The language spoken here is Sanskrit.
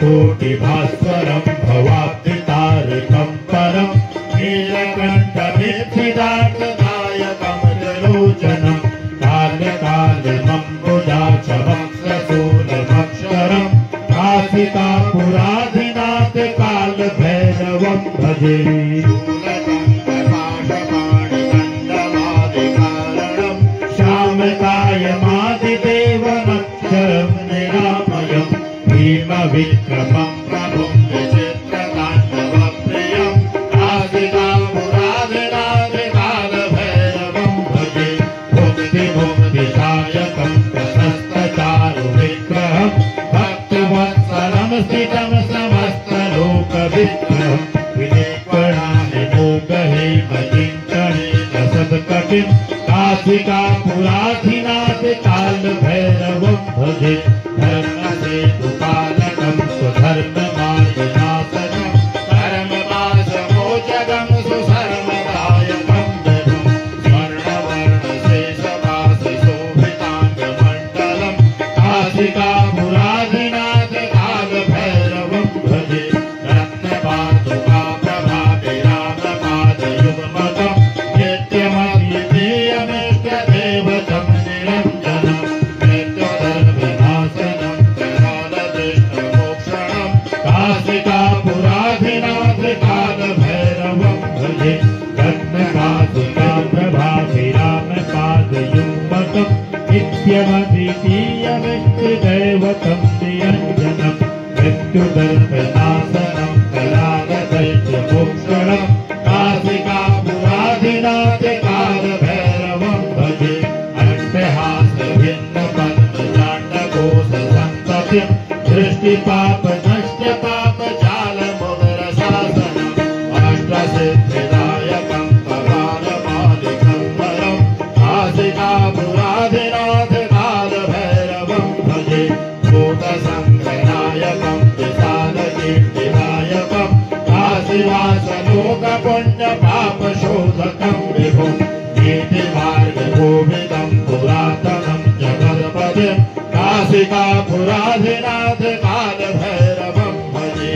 कोटिभास्वरं भवाब्धितारकं परं नीलकण्ठमेधिदातनायकं त्रिलोचनं काल्यकालमम्बुजाक्षमक्षसूलमक्षरं काशिकापुराधिनाथ कालभैरवं भजे। श्यामकायमादिदेवमक्षरं निरामयं भीमविक्रमं प्रभुं विचित्रताण्डवप्रियं काशिकापुराधिनाथ कालभैरवं भजे। मुक्तिमुक्तिदायकं प्रशस्तचारुविग्रहं भक्तवत्सलं स्थितं समस्तलोकविग्रहं विनिर्वणानिमोगहेमचिन्तनेन सत्कटिं काशिकापुराधिनाथ कालभैरवं भजे। धर्मसेतुपालकं स्वधर्ममार्गनाशकं कर्मवासमोचकं सुशर्मदायकं जगं स्वर्णवर्णशेषवासशोभिताङ्गमण्डलं काशिकापुराधिनाथ कालभैरवं भजे। रत्नपादुकाप्रभाभिरामपादयुग्मकं नित्यमद्वितीयमिष्टदेवतं निरञ्जनं मृत्युधर्मनाशनं करालदृष्टमोक्षणं काशिकापुराधिनाथ कालभैरवं भजे। रत्नपादुकाप्रभाभिरामपादयुग्मकं नित्यमद्वितीयमिष्टदेवतं निरञ्जनं मृत्युधर्मनाशनं करालदृष्टमोक्षणं काशिकापुराधिनाथ कालभैरवं भजे। अट्टहासभिन्नपद्मजाण्डकोशसन्ततिं दृष्टिपापनष्टपापजालमुदरशासनम् अष्टसिद्धिदायकं पवारमादिकं वरं काशिकापुराधिनाथ कालभैरवं भजे। भूतसङ्गनायकं विशालकीर्तिदायकं काशीवासलोकपुण्यपापशोधकं विभुं नीतिमार्गकोविदं पुरातनं जगत्पतिं काशिकापुराधिनाथ कालभैरवं भजे।